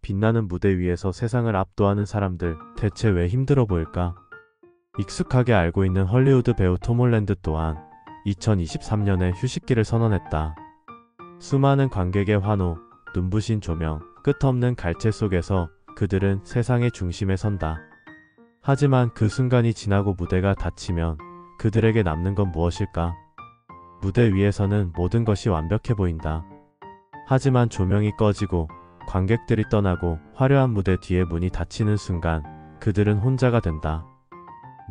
빛나는 무대 위에서 세상을 압도하는 사람들, 대체 왜 힘들어 보일까? 익숙하게 알고 있는 헐리우드 배우 톰 홀랜드 또한 2023년에 휴식기를 선언했다. 수많은 관객의 환호, 눈부신 조명, 끝없는 갈채 속에서 그들은 세상의 중심에 선다. 하지만 그 순간이 지나고 무대가 닫히면 그들에게 남는 건 무엇일까? 무대 위에서는 모든 것이 완벽해 보인다. 하지만 조명이 꺼지고 관객들이 떠나고 화려한 무대 뒤에 문이 닫히는 순간 그들은 혼자가 된다.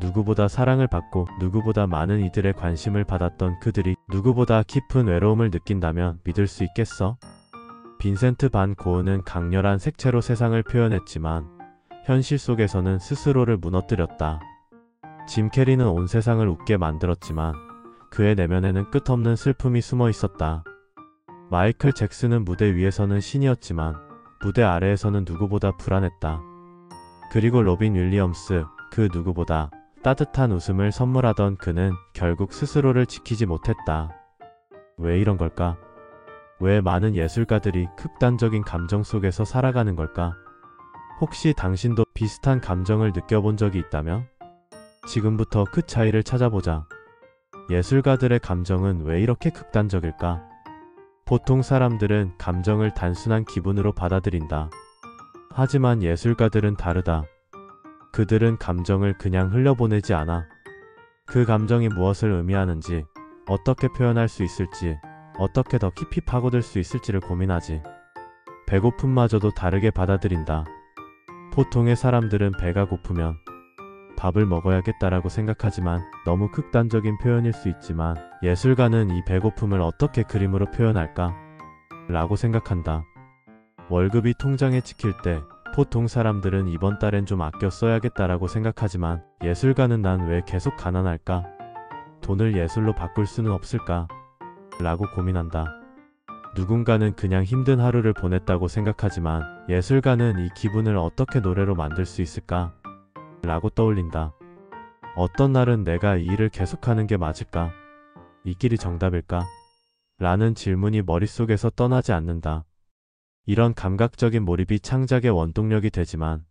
누구보다 사랑을 받고 누구보다 많은 이들의 관심을 받았던 그들이 누구보다 깊은 외로움을 느낀다면 믿을 수 있겠어? 빈센트 반 고흐는 강렬한 색채로 세상을 표현했지만 현실 속에서는 스스로를 무너뜨렸다. 짐 캐리는 온 세상을 웃게 만들었지만 그의 내면에는 끝없는 슬픔이 숨어 있었다. 마이클 잭슨은 무대 위에서는 신이었지만 무대 아래에서는 누구보다 불안했다. 그리고 로빈 윌리엄스, 그 누구보다 따뜻한 웃음을 선물하던 그는 결국 스스로를 지키지 못했다. 왜 이런 걸까? 왜 많은 예술가들이 극단적인 감정 속에서 살아가는 걸까? 혹시 당신도 비슷한 감정을 느껴본 적이 있다면? 지금부터 그 차이를 찾아보자. 예술가들의 감정은 왜 이렇게 극단적일까? 보통 사람들은 감정을 단순한 기분으로 받아들인다. 하지만 예술가들은 다르다. 그들은 감정을 그냥 흘려보내지 않아. 그 감정이 무엇을 의미하는지, 어떻게 표현할 수 있을지, 어떻게 더 깊이 파고들 수 있을지를 고민하지. 배고픔마저도 다르게 받아들인다. 보통의 사람들은 배가 고프면 밥을 먹어야겠다라고 생각하지만 너무 극단적인 표현일 수 있지만 예술가는 이 배고픔을 어떻게 그림으로 표현할까? 라고 생각한다. 월급이 통장에 찍힐 때 보통 사람들은 이번 달엔 좀 아껴 써야겠다라고 생각하지만 예술가는 난 왜 계속 가난할까? 돈을 예술로 바꿀 수는 없을까? 라고 고민한다. 누군가는 그냥 힘든 하루를 보냈다고 생각하지만 예술가는 이 기분을 어떻게 노래로 만들 수 있을까? 라고 떠올린다. 어떤 날은 내가 이 일을 계속하는 게 맞을까? 이 길이 정답일까? 라는 질문이 머릿속에서 떠나지 않는다. 이런 감각적인 몰입이 창작의 원동력이 되지만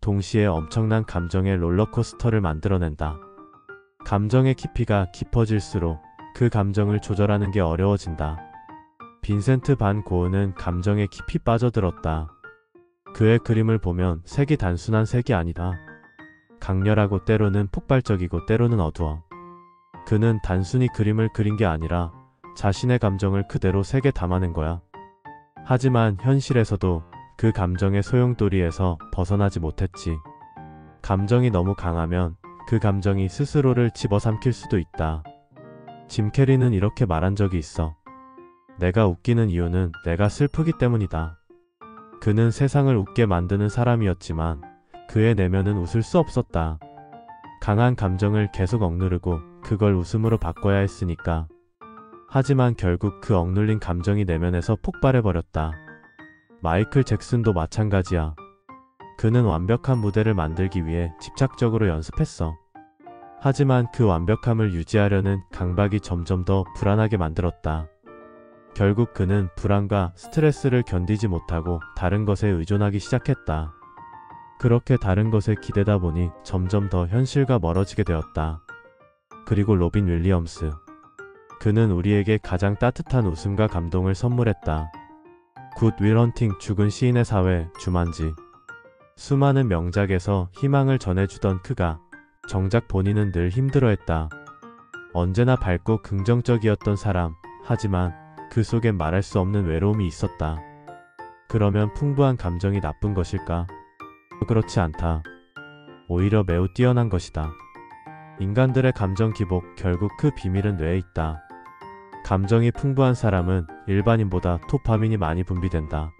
동시에 엄청난 감정의 롤러코스터를 만들어낸다. 감정의 깊이가 깊어질수록 그 감정을 조절하는 게 어려워진다. 빈센트 반 고흐는 감정에 깊이 빠져들었다. 그의 그림을 보면 색이 단순한 색이 아니다. 강렬하고 때로는 폭발적이고 때로는 어두워. 그는 단순히 그림을 그린 게 아니라 자신의 감정을 그대로 색에 담아낸 거야. 하지만 현실에서도 그 감정의 소용돌이에서 벗어나지 못했지. 감정이 너무 강하면 그 감정이 스스로를 집어삼킬 수도 있다. 짐 캐리는 이렇게 말한 적이 있어. 내가 웃기는 이유는 내가 슬프기 때문이다. 그는 세상을 웃게 만드는 사람이었지만 그의 내면은 웃을 수 없었다. 강한 감정을 계속 억누르고 그걸 웃음으로 바꿔야 했으니까. 하지만 결국 그 억눌린 감정이 내면에서 폭발해버렸다. 마이클 잭슨도 마찬가지야. 그는 완벽한 무대를 만들기 위해 집착적으로 연습했어. 하지만 그 완벽함을 유지하려는 강박이 점점 더 불안하게 만들었다. 결국 그는 불안과 스트레스를 견디지 못하고 다른 것에 의존하기 시작했다. 그렇게 다른 것에 기대다 보니 점점 더 현실과 멀어지게 되었다. 그리고 로빈 윌리엄스. 그는 우리에게 가장 따뜻한 웃음과 감동을 선물했다. 굿 윌 헌팅, 죽은 시인의 사회, 주만지. 수많은 명작에서 희망을 전해주던 그가 정작 본인은 늘 힘들어했다. 언제나 밝고 긍정적이었던 사람, 하지만 그 속엔 말할 수 없는 외로움이 있었다. 그러면 풍부한 감정이 나쁜 것일까? 그렇지 않다. 오히려 매우 뛰어난 것이다. 인간들의 감정 기복, 결국 그 비밀은 뇌에 있다. 감정이 풍부한 사람은 일반인보다 도파민이 많이 분비된다.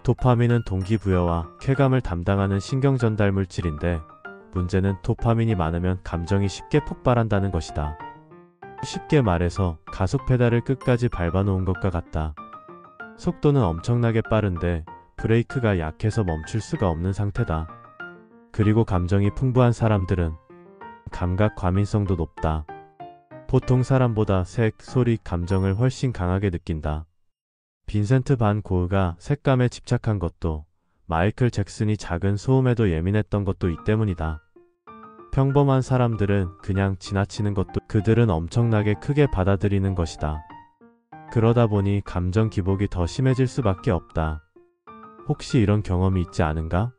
도파민은 동기부여와 쾌감을 담당하는 신경전달 물질인데 문제는 도파민이 많으면 감정이 쉽게 폭발한다는 것이다. 쉽게 말해서 가속 페달을 끝까지 밟아놓은 것과 같다. 속도는 엄청나게 빠른데 브레이크가 약해서 멈출 수가 없는 상태다. 그리고 감정이 풍부한 사람들은 감각 과민성도 높다. 보통 사람보다 색, 소리, 감정을 훨씬 강하게 느낀다. 빈센트 반 고흐가 색감에 집착한 것도 마이클 잭슨이 작은 소음에도 예민했던 것도 이 때문이다. 평범한 사람들은 그냥 지나치는 것도 그들은 엄청나게 크게 받아들이는 것이다. 그러다 보니 감정 기복이 더 심해질 수밖에 없다. 혹시 이런 경험이 있지 않은가?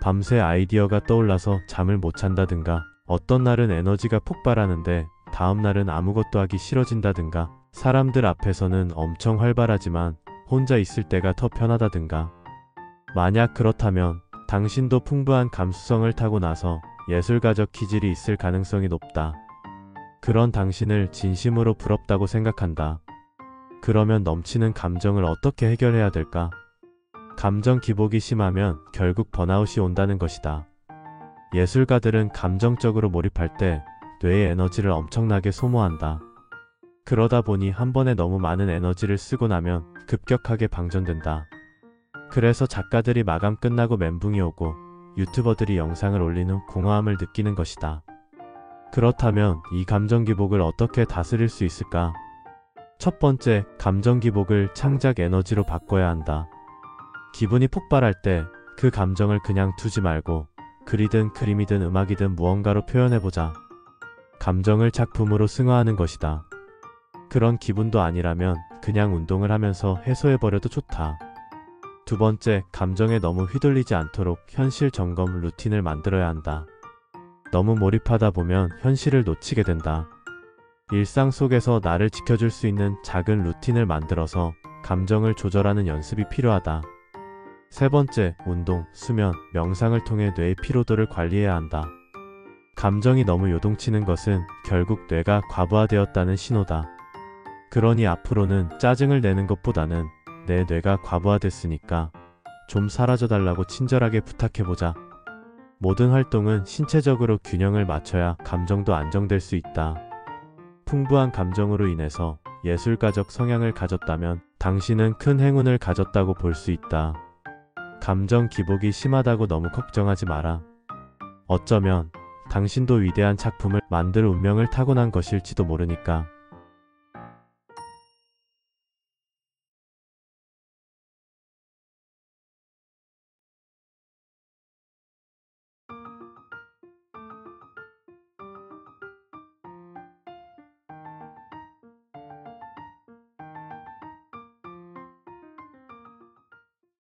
밤새 아이디어가 떠올라서 잠을 못 잔다든가, 어떤 날은 에너지가 폭발하는데 다음 날은 아무것도 하기 싫어진다든가, 사람들 앞에서는 엄청 활발하지만 혼자 있을 때가 더 편하다든가. 만약 그렇다면 당신도 풍부한 감수성을 타고나서 예술가적 기질이 있을 가능성이 높다. 그런 당신을 진심으로 부럽다고 생각한다. 그러면 넘치는 감정을 어떻게 해결해야 될까? 감정 기복이 심하면 결국 번아웃이 온다는 것이다. 예술가들은 감정적으로 몰입할 때 뇌의 에너지를 엄청나게 소모한다. 그러다 보니 한 번에 너무 많은 에너지를 쓰고 나면 급격하게 방전된다. 그래서 작가들이 마감 끝나고 멘붕이 오고 유튜버들이 영상을 올린 후 공허함을 느끼는 것이다. 그렇다면 이 감정 기복을 어떻게 다스릴 수 있을까? 첫 번째, 감정 기복을 창작 에너지로 바꿔야 한다. 기분이 폭발할 때 그 감정을 그냥 두지 말고 글이든 그림이든 음악이든 무언가로 표현해보자. 감정을 작품으로 승화하는 것이다. 그런 기분도 아니라면 그냥 운동을 하면서 해소해버려도 좋다. 두 번째, 감정에 너무 휘둘리지 않도록 현실 점검 루틴을 만들어야 한다. 너무 몰입하다 보면 현실을 놓치게 된다. 일상 속에서 나를 지켜줄 수 있는 작은 루틴을 만들어서 감정을 조절하는 연습이 필요하다. 세 번째, 운동, 수면, 명상을 통해 뇌의 피로도를 관리해야 한다. 감정이 너무 요동치는 것은 결국 뇌가 과부하되었다는 신호다. 그러니 앞으로는 짜증을 내는 것보다는 내 뇌가 과부하됐으니까 좀 사라져달라고 친절하게 부탁해보자. 모든 활동은 신체적으로 균형을 맞춰야 감정도 안정될 수 있다. 풍부한 감정으로 인해서 예술가적 성향을 가졌다면 당신은 큰 행운을 가졌다고 볼 수 있다. 감정 기복이 심하다고 너무 걱정하지 마라. 어쩌면 당신도 위대한 작품을 만들 운명을 타고난 것일지도 모르니까.